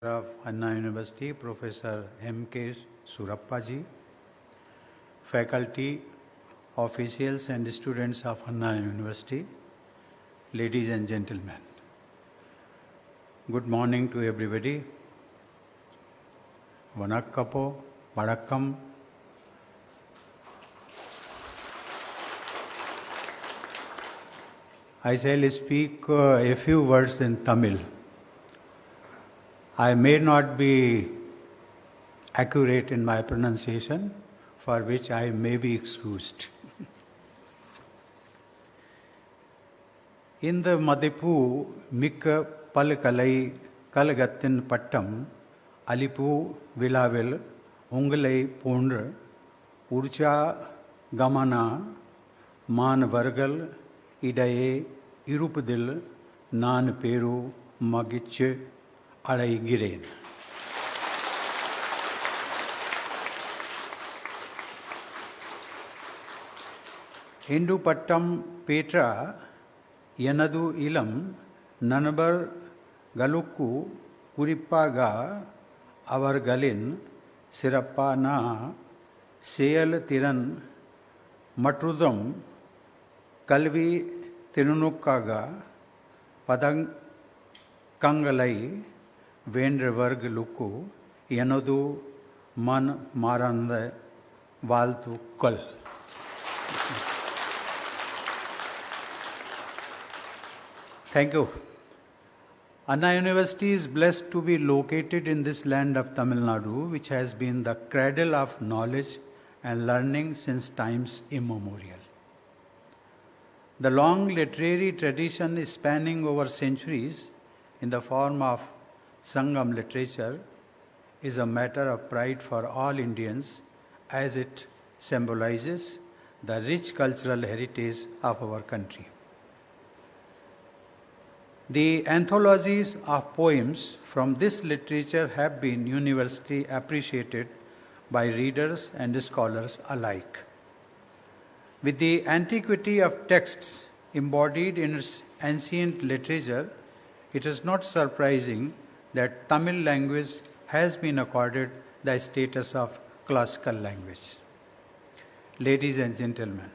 of Anna University, Professor M.K. Surappa ji, faculty, officials and students of Anna University, ladies and gentlemen. Good morning to everybody. Vanakkapo, Vanakkam. I shall speak a few words in Tamil. I may not be accurate in my pronunciation, for which I may be excused. In the Madipu Mikka Palkalai Kalagatin Pattam, Alipu Vilavil, Ungalai Pondra, Urcha Gamana, Man Vargal, Idaye, Irupadil, Nan Peru, Magiche, Gireen. Hindu Pattam Petra, Yanadu Ilam, Nanabar Galuku, Kuripaga, Our Galin, Sirappa Na, Seyal Tiran, Matrudam, Kalvi Tirunukaga, Padang Kangalai, Vendravarg Luku, Yanadu Man Maranda Valtu Kal. Thank you. Anna University is blessed to be located in this land of Tamil Nadu, which has been the cradle of knowledge and learning since times immemorial. The long literary tradition spanning over centuries in the form of Sangam literature is a matter of pride for all Indians, as it symbolizes the rich cultural heritage of our country. The anthologies of poems from this literature have been universally appreciated by readers and scholars alike. With the antiquity of texts embodied in its ancient literature, it is not surprising that Tamil language has been accorded the status of classical language. Ladies and gentlemen,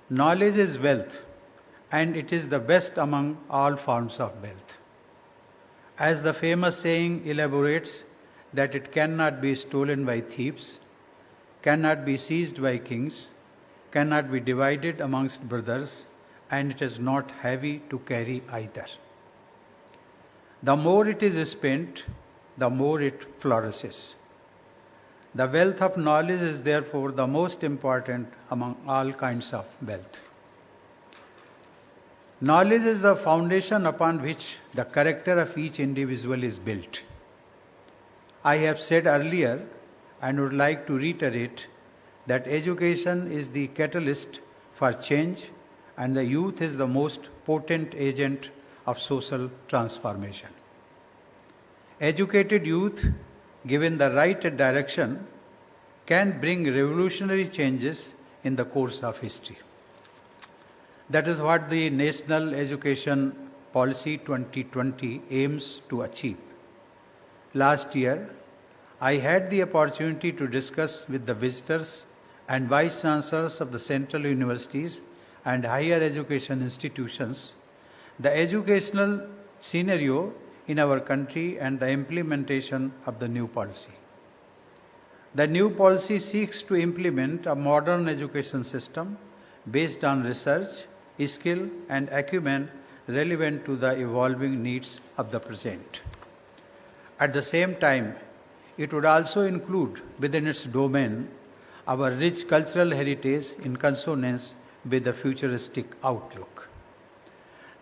knowledge is wealth, and it is the best among all forms of wealth. As the famous saying elaborates, that it cannot be stolen by thieves, cannot be seized by kings, cannot be divided amongst brothers, and it is not heavy to carry either. The more it is spent, the more it flourishes. The wealth of knowledge is therefore the most important among all kinds of wealth. Knowledge is the foundation upon which the character of each individual is built. I have said earlier, and would like to reiterate, that education is the catalyst for change, and the youth is the most potent agent of social transformation. Educated youth, given the right direction, can bring revolutionary changes in the course of history. That is what the National Education Policy 2020 aims to achieve. Last year, I had the opportunity to discuss with the visitors and vice chancellors of the central universities and higher education institutions the educational scenario in our country and the implementation of the new policy. The new policy seeks to implement a modern education system based on research, skill, and acumen relevant to the evolving needs of the present. At the same time, it would also include within its domain our rich cultural heritage in consonance with the futuristic outlook.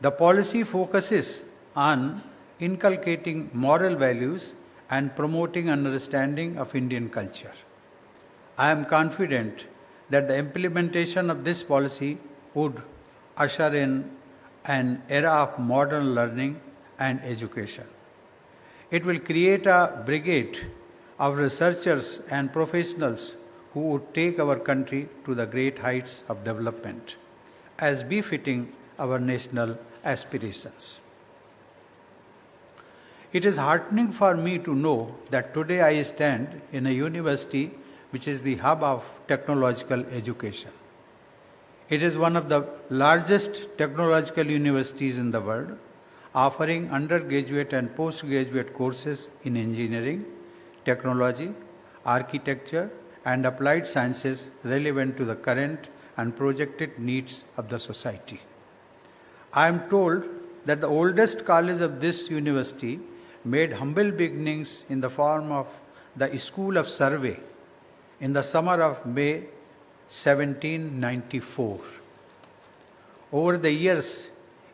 The policy focuses on inculcating moral values and promoting understanding of Indian culture. I am confident that the implementation of this policy would usher in an era of modern learning and education. It will create a brigade of researchers and professionals who would take our country to the great heights of development, as befitting our national aspirations. It is heartening for me to know that today I stand in a university which is the hub of technological education. It is one of the largest technological universities in the world, offering undergraduate and postgraduate courses in engineering, technology, architecture, and applied sciences relevant to the current and projected needs of the society. I am told that the oldest college of this university made humble beginnings in the form of the School of Survey in the summer of May 1794. Over the years,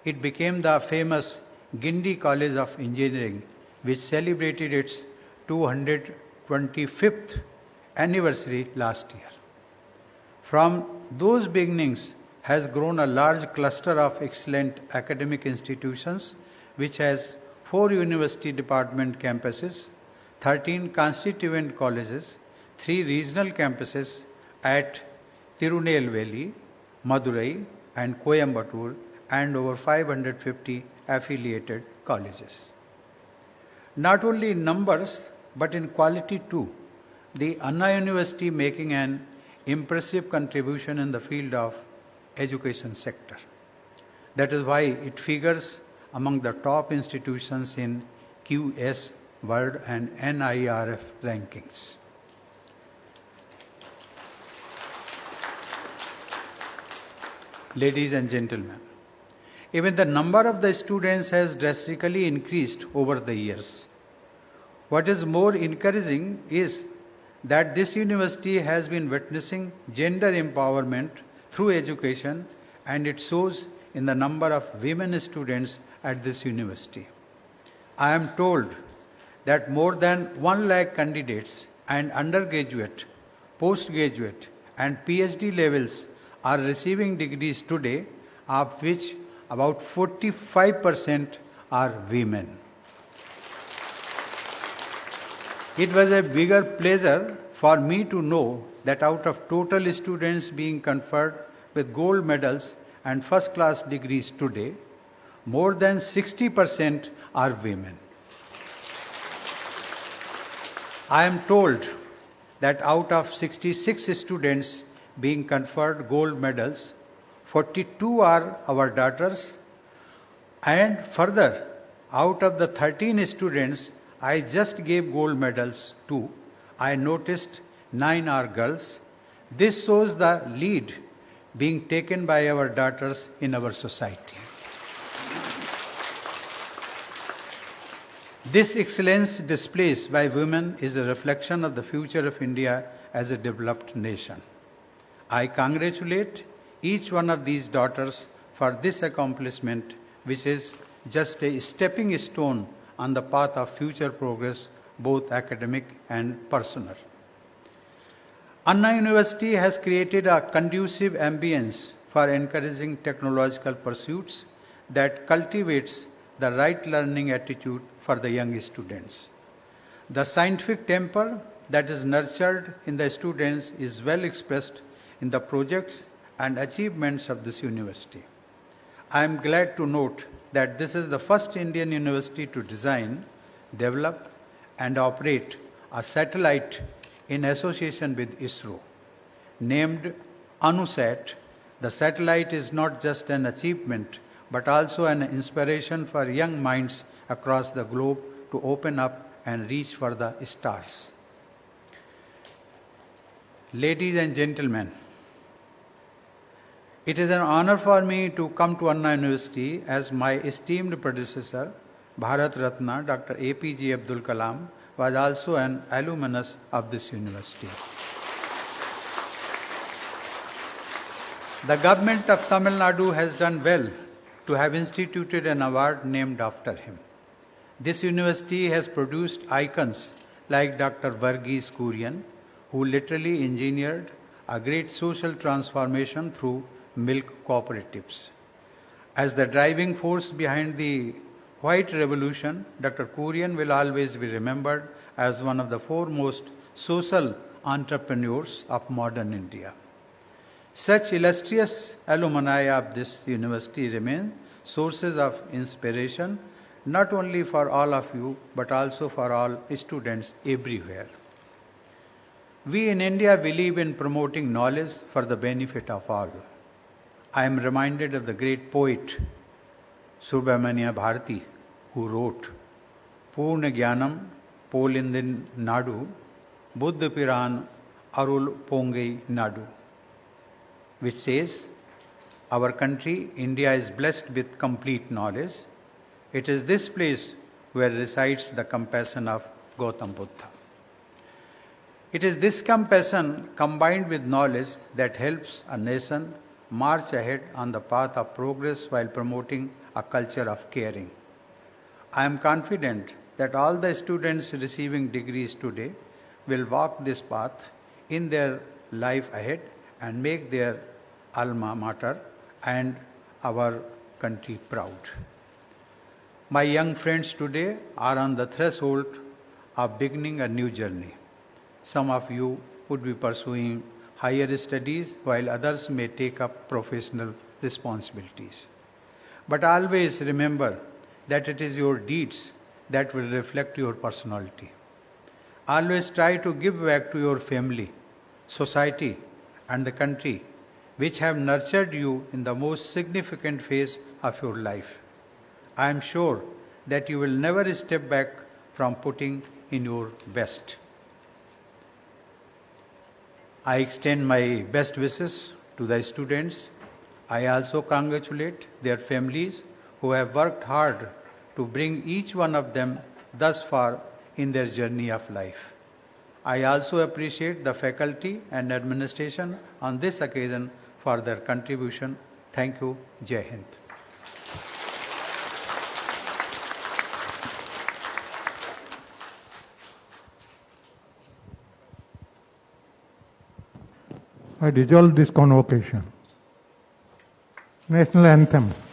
it became the famous Guindy College of Engineering, which celebrated its 225th anniversary last year. From those beginnings has grown a large cluster of excellent academic institutions, which has 4 university department campuses, 13 constituent colleges, 3 regional campuses at Tirunelveli, Madurai, and Coimbatore, and over 550 affiliated colleges. Not only in numbers, but in quality too, the Anna University making an impressive contribution in the field of education sector. That is why it figures among the top institutions in QS World and NIRF rankings. Ladies and gentlemen, even the number of the students has drastically increased over the years. What is more encouraging is that this university has been witnessing gender empowerment through education, and it shows in the number of women students at this university. I am told that more than 1 lakh candidates and undergraduate, postgraduate, and PhD levels are receiving degrees today, of which about 45% are women. It was a bigger pleasure for me to know that out of total students being conferred with gold medals and first-class degrees today, more than 60% are women. I am told that out of 66 students being conferred gold medals, 42 are our daughters, and further, out of the 13 students I just gave gold medals to, I noticed 9 are girls. This shows the lead being taken by our daughters in our society. This excellence displayed by women is a reflection of the future of India as a developed nation. I congratulate each one of these daughters for this accomplishment, which is just a stepping stone on the path of future progress, both academic and personal. Anna University has created a conducive ambience for encouraging technological pursuits that cultivates the right learning attitude for the young students. The scientific temper that is nurtured in the students is well expressed in the projects and achievements of this university. I am glad to note that this is the first Indian university to design, develop, and operate a satellite in association with ISRO. Named ANUSAT, the satellite is not just an achievement, but also an inspiration for young minds across the globe to open up and reach for the stars. Ladies and gentlemen, it is an honor for me to come to Anna University as my esteemed predecessor, Bharat Ratna Dr. APJ Abdul Kalam, was also an alumnus of this university. The government of Tamil Nadu has done well to have instituted an award named after him. This university has produced icons like Dr. Varghese Kurian, who literally engineered a great social transformation through milk cooperatives. As the driving force behind the White Revolution, Dr. Kurian will always be remembered as one of the foremost social entrepreneurs of modern India. Such illustrious alumni of this university remain sources of inspiration not only for all of you, but also for all students everywhere. We in India believe in promoting knowledge for the benefit of all. I am reminded of the great poet Subramanya Bharati, who wrote, Purna Jnanam Polindin Nadu, Buddha Piran Arul Pongei Nadu, which says, our country, India, is blessed with complete knowledge. It is this place where resides the compassion of Gautam Buddha. It is this compassion combined with knowledge that helps a nation march ahead on the path of progress while promoting a culture of caring. I am confident that all the students receiving degrees today will walk this path in their life ahead and make their alma mater and our country proud. My young friends today are on the threshold of beginning a new journey. Some of you would be pursuing higher studies while others may take up professional responsibilities. But always remember that it is your deeds that will reflect your personality. Always try to give back to your family, society, and the country which have nurtured you in the most significant phase of your life. I am sure that you will never step back from putting in your best. I extend my best wishes to the students. I also congratulate their families who have worked hard to bring each one of them thus far in their journey of life. I also appreciate the faculty and administration on this occasion for their contribution. Thank you. Jai Hind. I dissolve this convocation. National Anthem.